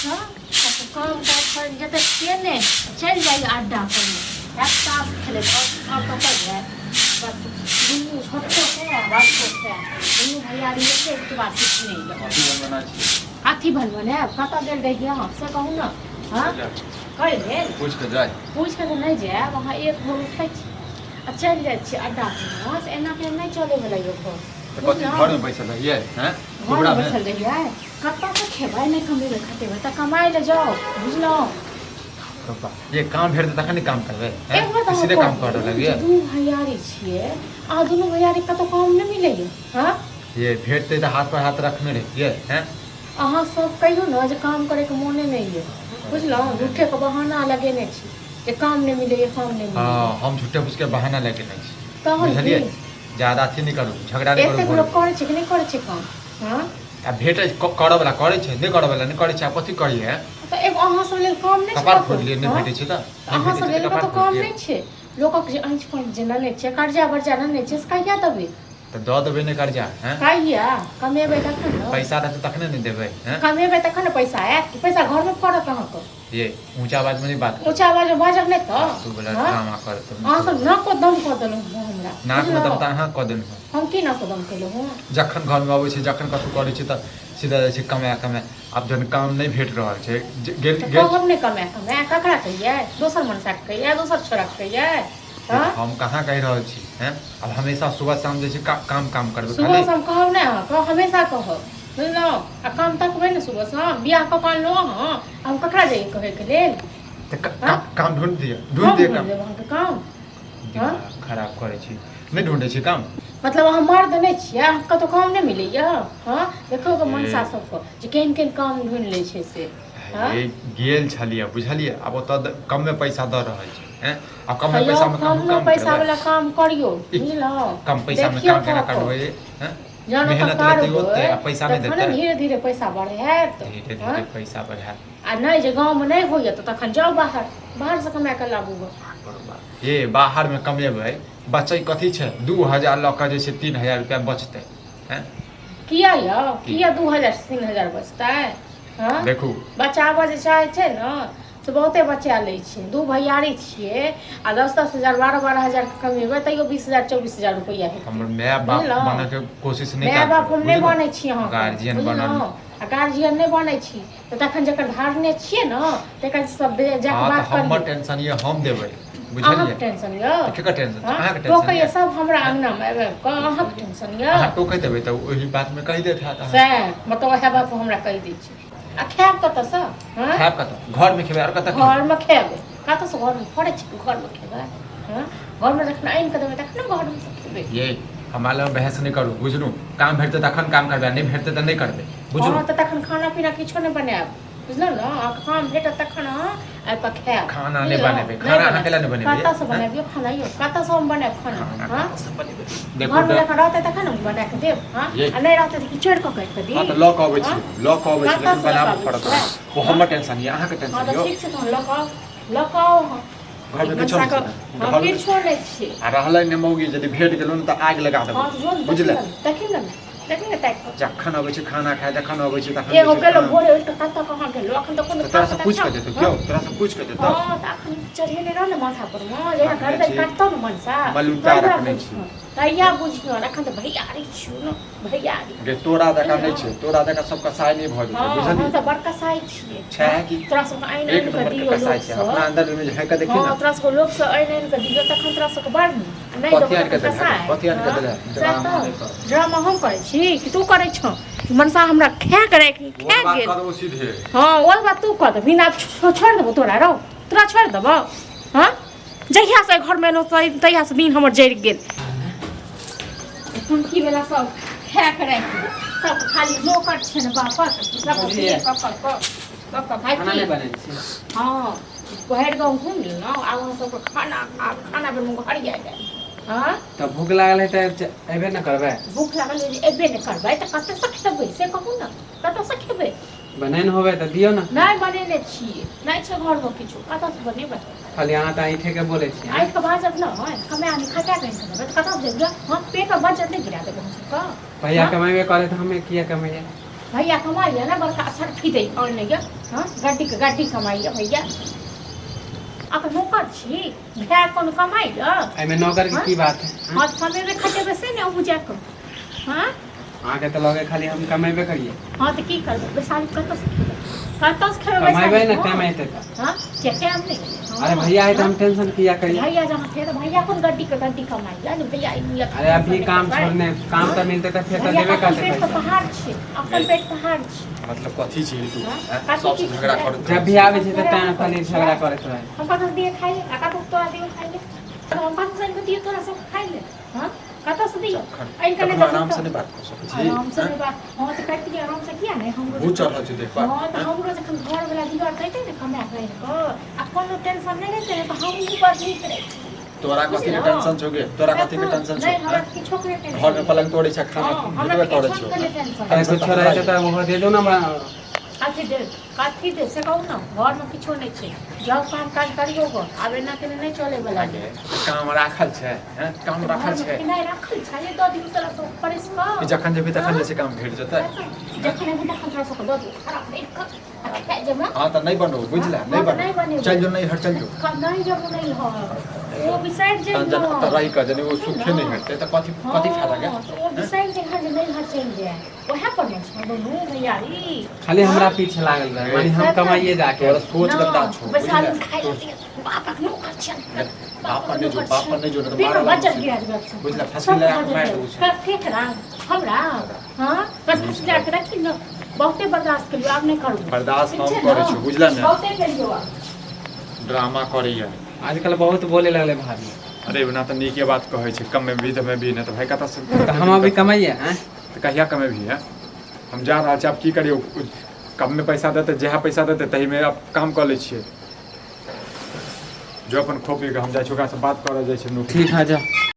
हाँ तो काम कर जब छिए ने चल जाइए अड्डा पर में एक साथ खेले और तो कर जाए बस दुनू छोटे है बात छोटे है दुनू भैयारी एक के बात कुछ नहीं हाथी बनवाने कता देर देखिए हमसे कहूँ ना हाँ कर ले पूछ के तो नहीं जाए वहाँ एक भोर उठे चल जाए अड्डा वहाँ से एना के नहीं चले वाला यो घर में बैसल रहिए हैं घर में बैसल रहिए कत्ता से खेबाई नहीं कमेबे खटेबे त कमाई ले जाओ बुझलो ये काम भेट तखन काम करबे हैं सीधे काम कर लगे दू भैयारी छिए आ दुनु भैयारी का तो काम नहीं मिले हां ये भेटते तो हाथ पर हाथ रखने रहिए हैं अहाँ सब कहियो न जे काम करे के मोने नहीं है बुझलो झूठे के बहाना लगेने छी जे काम नहीं मिले ये काम नहीं मिले हां हम झूठे फुस के बहाना लगेने छी तो बुझलिए ज्यादा अथी नहीं करू झगड़ा नहीं करू एते लोग करे छै कि नहीं करे छै काम हां आ भेट करब वाला करे छै नहीं करब वाला नहीं करे छै कथि करिए तो एगो अहाँ सब लेल काम नहीं छै कपार फोड़ लिए नहीं भेटे छै त अहाँ सब लेल तो काम नहीं छै लोकक जे आंच पर जेना नहीं छै कर्जा वर्जा नहीं छै कहिया देबे तो दो देबे नहीं कर्जा हैं कहिया कमेबे तखन न पैसा रहते तखने नहीं देबे हैं कमेबे तखन पैसा आयत पैसा घर में पड़त कहाँ को ये ऊंचा आवाज में नहीं बात ऊंचा आवाज में बाजब नहीं तो तू बोला ड्रामा कर तुम अहाँ सब न को दम क देलु हमरा नाक में दम अहाँ क देन हम की न को दम केलु हूं जखन घर में आबै छै जखन कतौ करै छै त सीधा जाइ छै कमाए अब जन काम नहीं भेट रहल छै गेल हम नहीं कमाए ककरा कहिए दोसर मनसा कहिए दोसर छोरा कहिए हम कहाँ कह रहल छी हैं अब हमेशा सुबह शाम जे छै काम करबे सुबह शाम कहब नहीं कह हमेशा कह बुझलो आ काम तकबे न सुबह शाम बियाह क कान लो हां हम ककरा जाई कहे के लेल काम ढूंढ दिए काम खराब करे छी नहीं ढूंढे छी काम मतलब अहाँ मर्द नहीं छियै कतौ काम नहीं मिलैया हाँ देखो के मनसा सबको जे केहन काम ढूंढ ले छै से गेल छलिए बुझलिए अब ओत कम में पैसा द रहल छै हैं अब कम में पैसा में कम पैसा वाला काम करियो बुझलो कम पैसा में काम केना करबै हैं मेहनत लेते होते पैसा नहीं देते धीरे धीरे पैसा बढ़े है तो धीरे धीरे पैसा बढ़े आ नहीं जे गांव में नहीं होय त तखन जाओ बाहर से कमा के लाबू ये बाहर में कमेबै बचै कथी छै 2000 ल के जे छै 3000 रुपया बचतै हैं किया 2000 से 3000 बचतै हां देखू बचाबे जे चाहे छै न तो बहुते बचा ले छे दू भैयारी छिए आ 10-10 हजार 12-12 के कमेबै तैयो 20,000 24,000 रुपया है हमर माय बाप बने के कोशिश नहीं माय बाप हम नहीं बनै छी अहाँ गार्जियन बनल आ गार्जियन नहीं बनै छी त तखन जकर धारने छिए न तकर सब जाके बात कर हमर टेंशन ये हम देबै बुझलिए टेंशन यो केकर टेंशन अहाँ के तो टेंशन कहिए सब हमरा अंगना में आबे अहाँ के टेंशन यो अहाँ टोकै देबै त ओही बात में कहि देत हां से मतलब है बाप हमरा कहि दै छी आ खाब कत से हां खाब कत घर में खेबै और कत घर में खेबै कत से घर में फड़े छी घर में खेबै हां घर में रखना आइन के देबै तखन घर में खेबै ये हमारा बहस नहीं करू बुझलू काम भेटते तखन काम करबे नहीं भेटते त नहीं करबे बुझलू हां त तखन खाना पीना किछो नहीं बनाब बुझलो न काम भेट तखन आ प खाब खाना नहीं बनेबे खाना अहाँ केला नहीं बनेबे कत से बनाबियो खाना यो कत से हम बनाब खाना हां देखो घर में रखा रहते तखन हम बना के देब हां आ नहीं रहते त किचड़ क के दी हां त लॉक आबै छी लेकिन बनाब पड़त वो हमर टेंशन ये अहाँ के टेंशन यो ठीक छै त लकाओ घर में किछो हम किछो नहीं छी आ रहलै ने मौगी यदि भेट गेलो न त आग लगा देबै बुझले देखिन न ताक जखन आबै छै खाना खाए जखन आबै छै तखन एगो गेलो भोरे उठ के कत कहां गेलो अखन त कोनो तोरा से पूछ के देतो क्यों तोरा से पूछ के देतो हां त अखन चढ़ेने रह न माथा पर म जेना घर दे काटतो न मनसा मलुटा रखने छी तैया बुझियो अखन त भैयारी छु न भैयारी गे तोरा देखा नहीं छै तोरा देखा सब कसाई नहीं भ जेतै बुझली हम त बड़का साई छिए छै कि तोरा सब आइन एक नंबर के कसाई छै अपना अंदर में है का देखी हां तोरा सब लोग से आइन के दियो तखन तोरा सब बढ़ नहीं पथियान के देले ड्रामा हम करे छी कि तू करे छ मनसा हमरा खा करे खा गेल करो सीधे हां ओ बात तू कर दे बिना छोड़ देबो तोरा रो तोरा छोड़ देबो हां जहिया से घर में नो तहिया से दिन हमर जरि गेल हम की बेला सब खा करे सब खाली नौकर छै न बापा सब पापा भाई खाना नहीं बने छी हां बहर गांव घूम ले ना आगो सब खाना पे मुंह हरिया जाए हां त भूख लागल है त एबे न करबे भूख लागल है एबे न करबै त कत से खेबै से कहू न कत से खेबै बनेन होबे त दियो न नहीं बनेले छी नहीं छ घर में किछु कत से बनेबै खाली अहाँ त आइठे के बोले छी आई के बाजब न है हमें आनी खाता कहीं करबै त कत से देबे हां पेट में बजट नहीं गिरा देबे हम का भैया कमाइबे करे त हमें किया कमाइए भैया कमाइए ना बड़का सर्फी दे और नहीं गया हाँ गाड़ी कमाइए भैया आप नौकर छी भैया कौन कमाइए एमे नौकर की की बात है हाँ कमेबे खटेबे से नहीं बुझा कर हाँ आगे तो लगे खाली हम कमेबे करिए हाँ तो की करबे बेसारी कतौ से खेबे कमाइबे ना कमाइते तो हाँ क्या हम नहीं अरे भैया है तो हम टेंशन किया करिए भैया जहाँ थे तो भैया कौन गड्डी कमाइए नहीं भैया अरे अभी काम छोड़ने काम तो मिलते तो फिर तो देबे करते पेट तो पैसा पहाड़ छे अपन पेट पहाड़ छे मतलब कथी छी तू हाँ? हैं? सबसे झगड़ा कर जब भी आवे छै त ताना खाली झगड़ा करत रहे हम कतौ से दिए खाइए आका तो तोरा दिए खाइए हम कतौ से दिए तोरा सब खाइए हां कतौ से दिए आई कने आराम से नहीं बात कर सकै छी आराम से नहीं बात हां तो काट के आराम से किया नहीं हम वो चढ़ छ देख बा हां तो हम रोज जखन घर वाला दिवार कहते ने कमे रहे को आ कोनो टेंशन नहीं रहते तो हम ऊपर नहीं करे तोरा कथी के टेंशन छोगे तोरा कथी के टेंशन नहीं छ हमरा की छोकरे टेंशन घर में पलंग तोड़े छ खाना हमरा भेटबे करे टेंशन छ करे टेंशन अरे कुछ रहे तो वो दे दो ना काथी दे से कहू ना घर में किछो नहीं छे जब काम काज करियो गो आबे ना के नहीं चले वाला आगे काम राखल छै हैं काम राखल छै नहीं राखल छै ये दो दिन तोरा तो परेश का कि जखन जेबी तखन जैसे काम भेट जेतै जखन हम तखन तोरा सब दो दिन खराब नहीं कर जमा हां त नहीं बनो बुझला नहीं बनो चल जो नहीं हट चल जो नहीं जब नहीं हो वो बिसाइड जे तन जन त रही कर जने वो सुखे नहीं हटते त कथी फायदा के वो बिसाइड जे घर नहीं हट चल जाए ओहे पर न छोड़ो नो भैया ई खाली हमरा पीछे लागल रहे मानी हम कमाइए जाके तोरा सोच गंदा छो बेसाल खाई बाप नो कर चल बाप ने जो तो बिना मारा बचत गिरा दिबा बुझला फंसी लगा के मार दू का फेंक रहा हमरा हां बस कुछ ला के रखी न बहुते बर्दाश्त करियो अब नहीं करू बर्दाश्त हम करे छी बुझला ने बहुते करियो ड्रामा करैया आजकल बहुत बोले लगले भाभी अरे ना तो नीके बात कहै छै कम में भी तो में भी ना तो भाई कता से तो हम अभी कमाइए हैं तो कहिया कमे भी है हम जा रहल छी अब की करियो कम में पैसा देते जहाँ पैसा देते तही में अब काम कर ले छियै जो अपन खोपी के हम जाइ छी ओकरा से बात करऽ जाइ छी ठीक है जा